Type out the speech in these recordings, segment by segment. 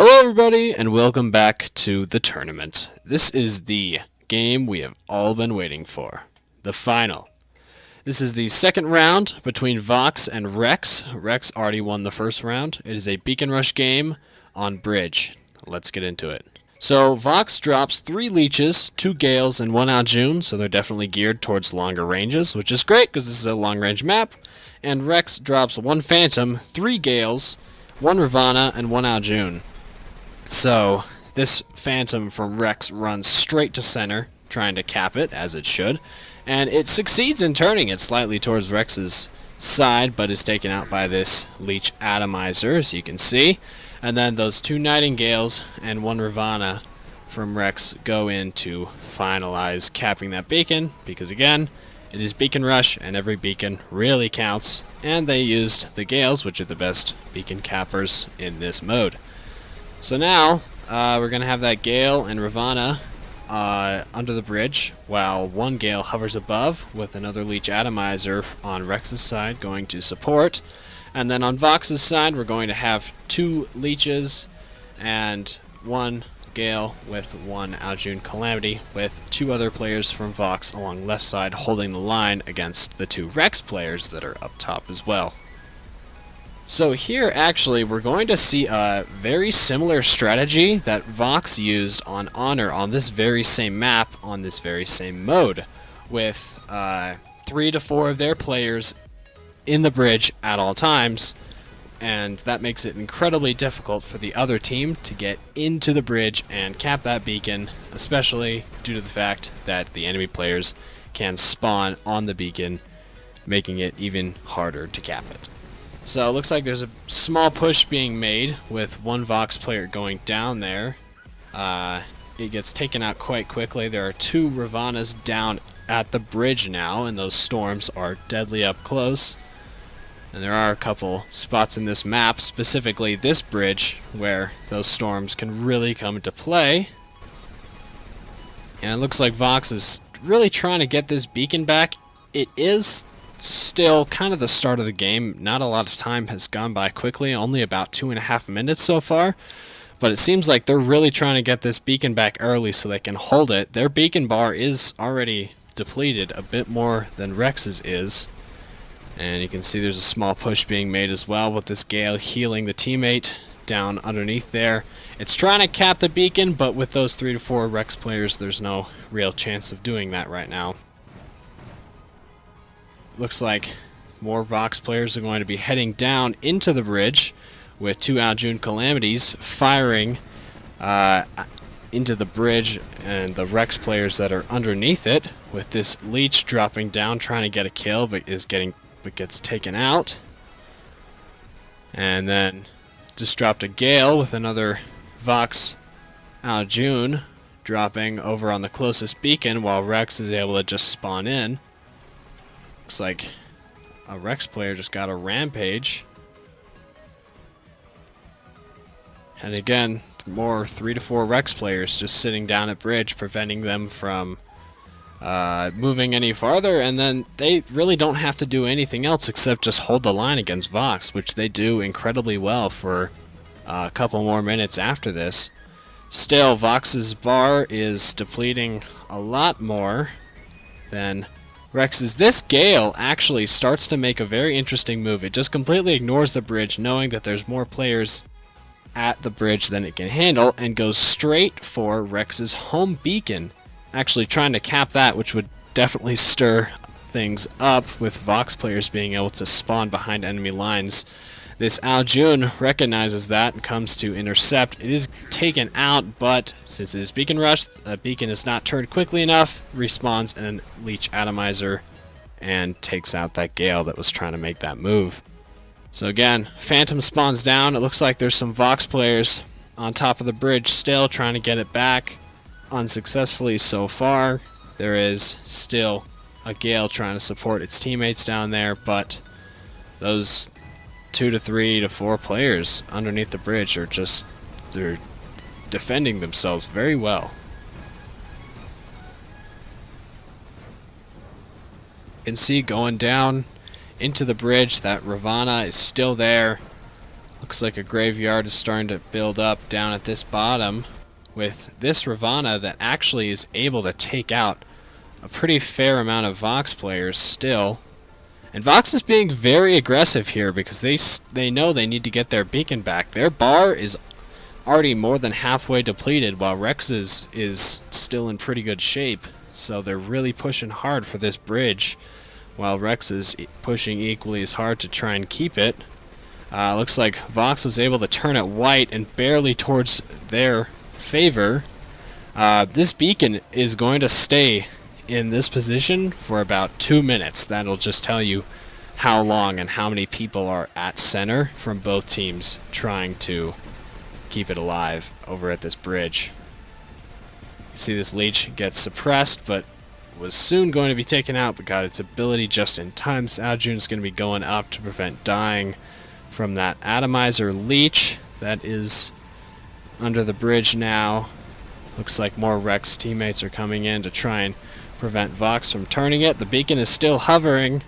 Hello everybody and welcome back to the tournament. This is the game we have all been waiting for. The final. This is the second round between Vox and REXX. REXX already won the first round. It is a beacon rush game on bridge. Let's get into it. So Vox drops 3 leeches, 2 gales, and 1 Aljun, so they're definitely geared towards longer ranges, which is great because this is a long range map. And REXX drops 1 phantom, 3 gales, 1 Ravana, and 1 Aljun. So, this Phantom from REXX runs straight to center, trying to cap it, as it should, and it succeeds in turning it slightly towards REXX's side, but is taken out by this Leech Atomizer, as you can see. And then those 2 Nightingales and 1 Ravana from REXX go in to finalize capping that beacon, because again, it is beacon rush, and every beacon really counts, and they used the Gales, which are the best beacon cappers in this mode. So now, we're going to have that Gale and Ravana under the bridge, while 1 Gale hovers above, with another Leech Atomizer on REXX's side going to support. And then on Vox's side, we're going to have 2 Leeches and 1 Gale with 1 Aljun Calamity, with 2 other players from Vox along left side holding the line against the 2 REXX players that are up top as well. So here, actually, we're going to see a very similar strategy that Vox used on Honor on this very same map, on this very same mode, with 3 to 4 of their players in the bridge at all times, and that makes it incredibly difficult for the other team to get into the bridge and cap that beacon, especially due to the fact that the enemy players can spawn on the beacon, making it even harder to cap it. So it looks like there's a small push being made with 1 Vox player going down there. It gets taken out quite quickly. There are 2 Ravanas down at the bridge now, and those storms are deadly up close. And there are a couple spots in this map, specifically this bridge, where those storms can really come into play. And it looks like Vox is really trying to get this beacon back. It is still kind of the start of the game. Not a lot of time has gone by quickly, only about 2.5 minutes so far, but it seems like they're really trying to get this beacon back early so they can hold it. Their beacon bar is already depleted a bit more than REXX's is, and you can see there's a small push being made as well with this Gale healing the teammate down underneath there. It's trying to cap the beacon, but with those 3 to 4 REXX players, there's no real chance of doing that right now. Looks like more Vox players are going to be heading down into the bridge with 2 Aljun Calamities firing into the bridge, and the REXX players that are underneath it, with this Leech dropping down trying to get a kill but gets taken out. And then just dropped a Gale with another Vox Aljun dropping over on the closest beacon while REXX is able to just spawn in. Looks like a REXX player just got a rampage. And again, more 3 to 4 REXX players just sitting down at bridge, preventing them from moving any farther, and then they really don't have to do anything else except just hold the line against Vox, which they do incredibly well for a couple more minutes after this. Still, Vox's bar is depleting a lot more than REXX's. This Gale actually starts to make a very interesting move. It just completely ignores the bridge, knowing that there's more players at the bridge than it can handle, and goes straight for REXX's home beacon, actually trying to cap that, which would definitely stir things up with Vox players being able to spawn behind enemy lines. This Aljun recognizes that and comes to intercept. It is taken out, but since it is beacon rush, the beacon is not turned quickly enough, respawns in a Leech Atomizer and takes out that Gale that was trying to make that move. So again, Phantom spawns down. It looks like there's some Vox players on top of the bridge still trying to get it back, unsuccessfully so far. There is still a Gale trying to support its teammates down there, but those 2 to 3 to 4 players underneath the bridge are just, they're defending themselves very well. You can see going down into the bridge that Ravana is still there. Looks like a graveyard is starting to build up down at this bottom with this Ravana that actually is able to take out a pretty fair amount of Vox players still. And Vox is being very aggressive here because they know they need to get their beacon back. Their bar is already more than halfway depleted while REXX's is still in pretty good shape. So they're really pushing hard for this bridge while REXX is pushing equally as hard to try and keep it. Looks like Vox was able to turn it white and barely towards their favor. This beacon is going to stay in this position for about 2 minutes. That'll just tell you how long and how many people are at center from both teams trying to keep it alive over at this bridge. You see this leech gets suppressed, but was soon going to be taken out, but got its ability just in time. Aljun's going to be going up to prevent dying from that atomizer leech that is under the bridge now. Looks like more REXX teammates are coming in to try and prevent Vox from turning it. The beacon is still hovering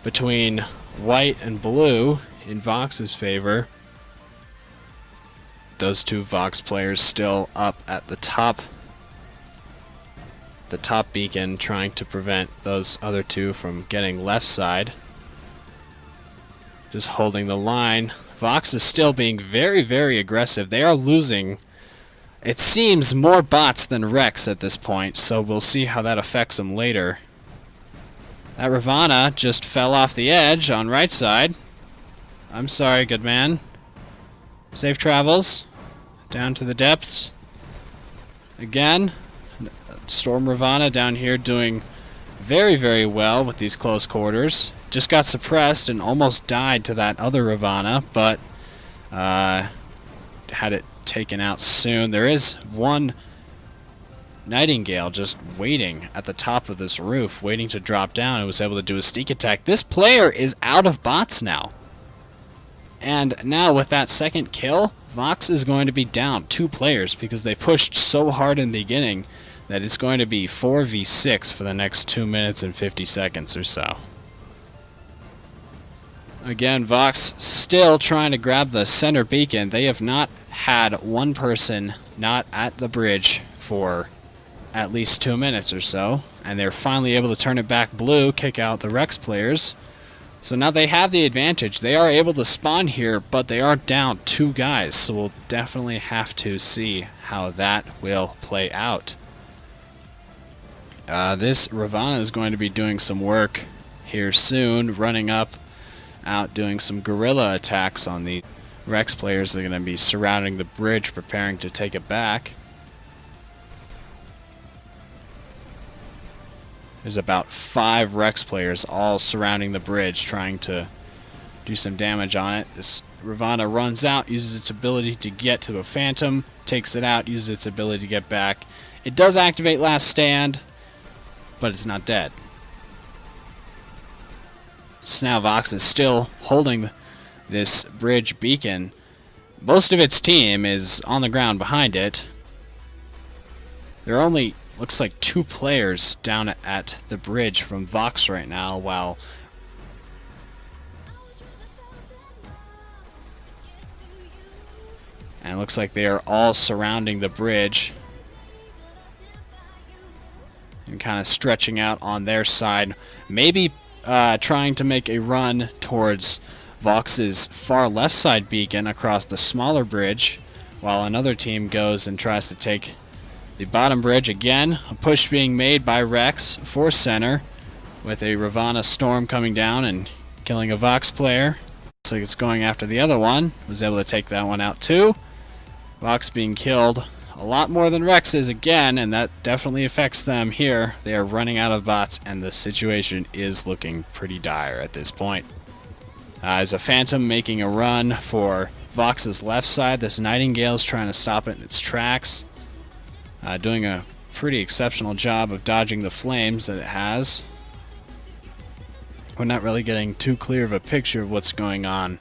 between white and blue in Vox's favor. Those two Vox players still up at the top beacon, trying to prevent those other two from getting left side. Just holding the line. Vox is still being very, very aggressive. They are losing, it seems, more bots than REXX at this point, so we'll see how that affects them later. That Ravana just fell off the edge on right side. I'm sorry, good man. Safe travels. Down to the depths. Again, Storm Ravana down here doing very, very well with these close quarters. Just got suppressed and almost died to that other Ravana, but had it taken out soon. There is one Nightingale just waiting at the top of this roof, waiting to drop down, and was able to do a sneak attack. This player is out of bots now. And now with that second kill, Vox is going to be down 2 players because they pushed so hard in the beginning that it's going to be 4v6 for the next 2 minutes and 50 seconds or so. Again, Vox still trying to grab the center beacon. They have not had one person not at the bridge for at least 2 minutes or so, and they're finally able to turn it back blue, kick out the REXX players. So now they have the advantage. They are able to spawn here, but they are down 2 guys, so we'll definitely have to see how that will play out. This Ravana is going to be doing some work here soon, running up, out doing some guerrilla attacks on the REXX players. They're going to be surrounding the bridge, preparing to take it back. There's about 5 REXX players all surrounding the bridge, trying to do some damage on it. This Ravana runs out, uses its ability to get to a Phantom, takes it out, uses its ability to get back. It does activate Last Stand, but it's not dead. So now Vox is still holding this bridge beacon. Most of its team is on the ground behind it. There are only, looks like, 2 players down at the bridge from Vox right now, while and it looks like they are all surrounding the bridge and kind of stretching out on their side, maybe trying to make a run towards Vox's far left side beacon across the smaller bridge, while another team goes and tries to take the bottom bridge again. A push being made by REXX for center, with a Ravana Storm coming down and killing a Vox player. Looks like it's going after the other one. Was able to take that one out too. Vox being killed a lot more than REXX is again, and that definitely affects them here. They are running out of bots, and the situation is looking pretty dire at this point. There's a Phantom making a run for Vox's left side. This Nightingale's trying to stop it in its tracks. Doing a pretty exceptional job of dodging the flames that it has. We're not really getting too clear of a picture of what's going on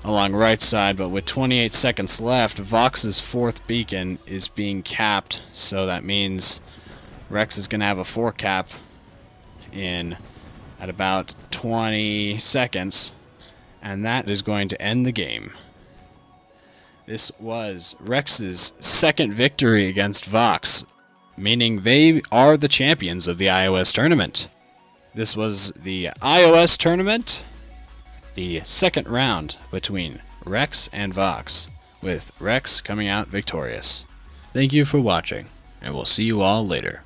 along right side, but with 28 seconds left, Vox's 4th beacon is being capped, so that means REXX is going to have a 4 cap at about 20 seconds, and that is going to end the game. This was REXX's second victory against Vox, meaning they are the champions of the iOS tournament. This was the iOS tournament, the second round between REXX and Vox, with REXX coming out victorious. Thank you for watching, and we'll see you all later.